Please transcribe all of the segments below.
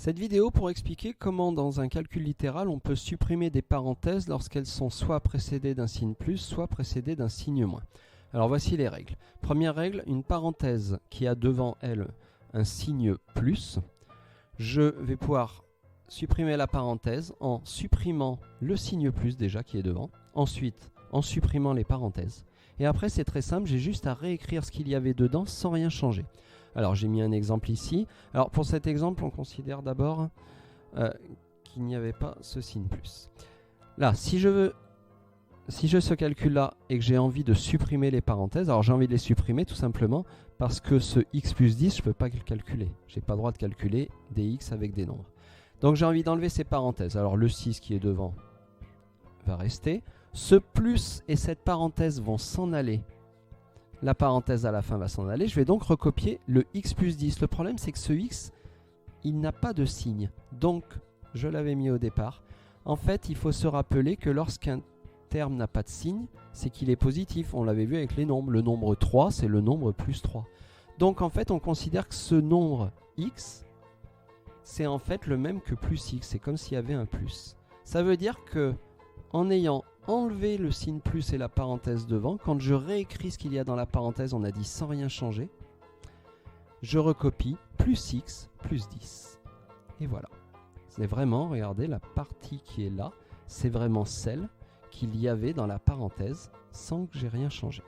Cette vidéo pour expliquer comment dans un calcul littéral on peut supprimer des parenthèses lorsqu'elles sont soit précédées d'un signe plus, soit précédées d'un signe moins. Alors voici les règles. Première règle, une parenthèse qui a devant elle un signe plus, je vais pouvoir supprimer la parenthèse en supprimant le signe plus déjà qui est devant, ensuite en supprimant les parenthèses. Et après c'est très simple, j'ai juste à réécrire ce qu'il y avait dedans sans rien changer. Alors j'ai mis un exemple ici. Alors pour cet exemple, on considère d'abord qu'il n'y avait pas ce signe plus. Là, si je ce calcul-là et que j'ai envie de supprimer les parenthèses, alors j'ai envie de les supprimer tout simplement parce que ce x plus 10, je ne peux pas le calculer. Je n'ai pas le droit de calculer des x avec des nombres. Donc j'ai envie d'enlever ces parenthèses. Alors le 6 qui est devant va rester. Ce plus et cette parenthèse vont s'en aller. La parenthèse à la fin va s'en aller. Je vais donc recopier le x plus 10. Le problème, c'est que ce x, il n'a pas de signe. Donc, je l'avais mis au départ. En fait, il faut se rappeler que lorsqu'un terme n'a pas de signe, c'est qu'il est positif. On l'avait vu avec les nombres. Le nombre 3, c'est le nombre plus 3. Donc, en fait, on considère que ce nombre x, c'est en fait le même que plus x. C'est comme s'il y avait un plus. Ça veut dire que, en ayant enlever le signe plus et la parenthèse devant, quand je réécris ce qu'il y a dans la parenthèse, on a dit sans rien changer, je recopie plus x plus 10. Et voilà. C'est vraiment, regardez, la partie qui est là, c'est vraiment celle qu'il y avait dans la parenthèse sans que j'ai rien changé.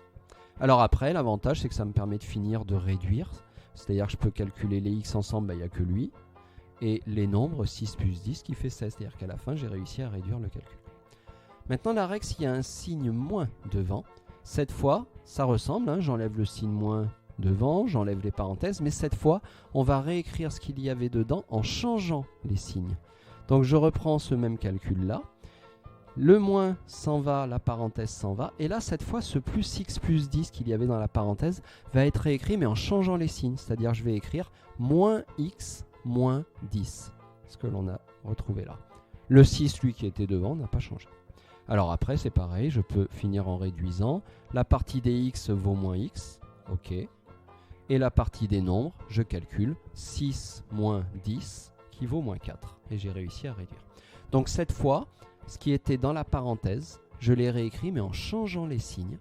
Alors après, l'avantage, c'est que ça me permet de finir de réduire. C'est-à-dire que je peux calculer les x ensemble, il n'y a que lui. Et les nombres 6 plus 10 qui fait 16. C'est-à-dire qu'à la fin, j'ai réussi à réduire le calcul. Maintenant, la règle, s'il y a un signe moins devant, cette fois, ça ressemble, hein, j'enlève le signe moins devant, j'enlève les parenthèses, mais cette fois, on va réécrire ce qu'il y avait dedans en changeant les signes. Donc, je reprends ce même calcul-là. Le moins s'en va, la parenthèse s'en va. Et là, cette fois, ce plus x plus 10 qu'il y avait dans la parenthèse va être réécrit, mais en changeant les signes. C'est-à-dire, je vais écrire moins x moins 10, ce que l'on a retrouvé là. Le 6, lui, qui était devant, n'a pas changé. Alors après, c'est pareil, je peux finir en réduisant. La partie des x vaut moins x, ok. Et la partie des nombres, je calcule 6 moins 10 qui vaut moins 4. Et j'ai réussi à réduire. Donc cette fois, ce qui était dans la parenthèse, je l'ai réécrit, mais en changeant les signes,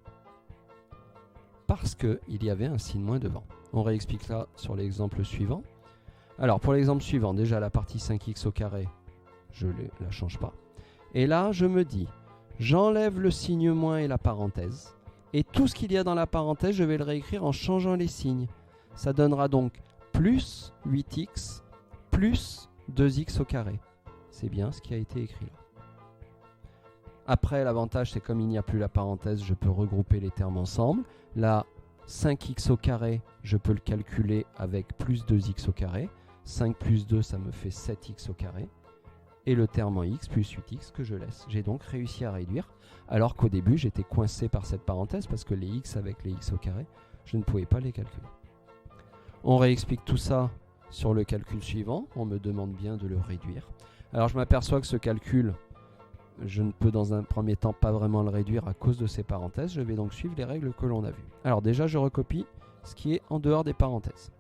parce qu'il y avait un signe moins devant. On réexplique ça sur l'exemple suivant. Alors pour l'exemple suivant, déjà la partie 5x au carré, je ne la change pas. Et là, je me dis, j'enlève le signe moins et la parenthèse. Et tout ce qu'il y a dans la parenthèse, je vais le réécrire en changeant les signes. Ça donnera donc plus 8x plus 2x au carré. C'est bien ce qui a été écrit là. Après, l'avantage, c'est comme il n'y a plus la parenthèse, je peux regrouper les termes ensemble. Là, 5x au carré, je peux le calculer avec plus 2x au carré. 5 plus 2, ça me fait 7x au carré. Et le terme en x plus 8x que je laisse. J'ai donc réussi à réduire, alors qu'au début, j'étais coincé par cette parenthèse parce que les x avec les x au carré, je ne pouvais pas les calculer. On réexplique tout ça sur le calcul suivant. On me demande bien de le réduire. Alors, je m'aperçois que ce calcul, je ne peux dans un premier temps pas vraiment le réduire à cause de ces parenthèses. Je vais donc suivre les règles que l'on a vues. Alors déjà, je recopie ce qui est en dehors des parenthèses.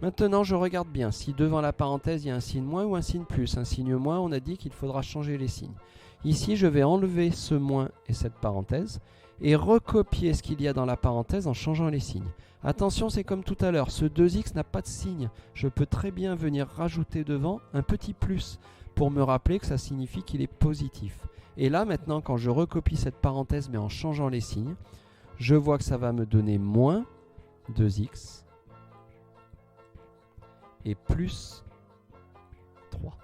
Maintenant, je regarde bien si devant la parenthèse, il y a un signe moins ou un signe plus. Un signe moins, on a dit qu'il faudra changer les signes. Ici, je vais enlever ce moins et cette parenthèse et recopier ce qu'il y a dans la parenthèse en changeant les signes. Attention, c'est comme tout à l'heure, ce 2x n'a pas de signe. Je peux très bien venir rajouter devant un petit plus pour me rappeler que ça signifie qu'il est positif. Et là, maintenant, quand je recopie cette parenthèse mais en changeant les signes, je vois que ça va me donner moins 2x et plus 3.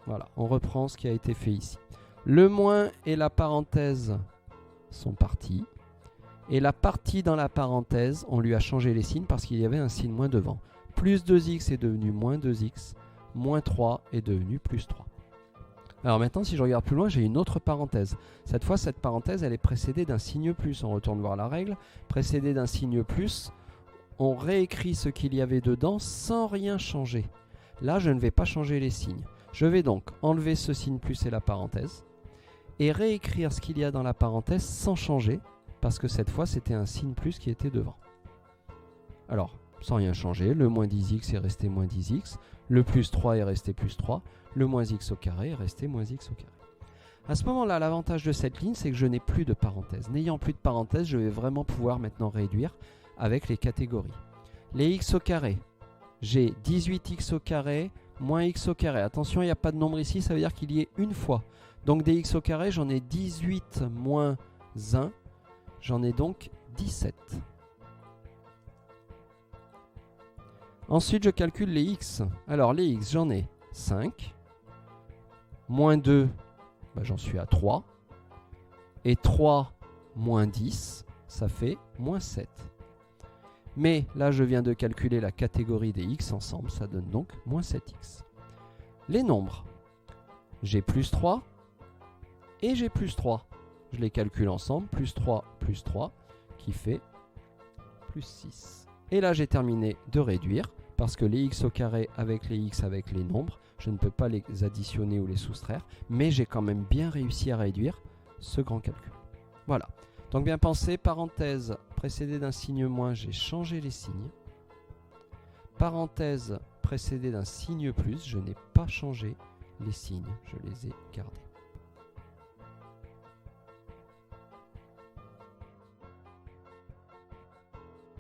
Voilà, on reprend ce qui a été fait ici. Le moins et la parenthèse sont partis. Et la partie dans la parenthèse, on lui a changé les signes parce qu'il y avait un signe moins devant. Plus 2x est devenu moins 2x. Moins 3 est devenu plus 3. Alors maintenant, si je regarde plus loin, j'ai une autre parenthèse. Cette fois, cette parenthèse, elle est précédée d'un signe plus. On retourne voir la règle. Précédée d'un signe plus, on réécrit ce qu'il y avait dedans sans rien changer. Là, je ne vais pas changer les signes. Je vais donc enlever ce signe plus et la parenthèse et réécrire ce qu'il y a dans la parenthèse sans changer parce que cette fois, c'était un signe plus qui était devant. Alors, sans rien changer. Le moins 10x est resté moins 10x. Le plus 3 est resté plus 3. Le moins x au carré est resté moins x au carré. À ce moment-là, l'avantage de cette ligne, c'est que je n'ai plus de parenthèses. N'ayant plus de parenthèses, je vais vraiment pouvoir maintenant réduire avec les catégories. Les x au carré, j'ai 18x au carré moins x au carré. Attention, il n'y a pas de nombre ici, ça veut dire qu'il y ait une fois. Donc des x au carré, j'en ai 18 moins 1, j'en ai donc 17. Ensuite, je calcule les x. Alors les x, j'en ai 5, moins 2, j'en suis à 3, et 3 moins 10, ça fait moins 7. Mais là, je viens de calculer la catégorie des x ensemble, ça donne donc moins 7x. Les nombres, j'ai plus 3 et j'ai plus 3. Je les calcule ensemble, plus 3, qui fait plus 6. Et là, j'ai terminé de réduire, parce que les x au carré avec les x avec les nombres, je ne peux pas les additionner ou les soustraire, mais j'ai quand même bien réussi à réduire ce grand calcul. Voilà. Donc bien pensé, parenthèse précédée d'un signe moins, j'ai changé les signes. Parenthèse précédée d'un signe plus, je n'ai pas changé les signes, je les ai gardés.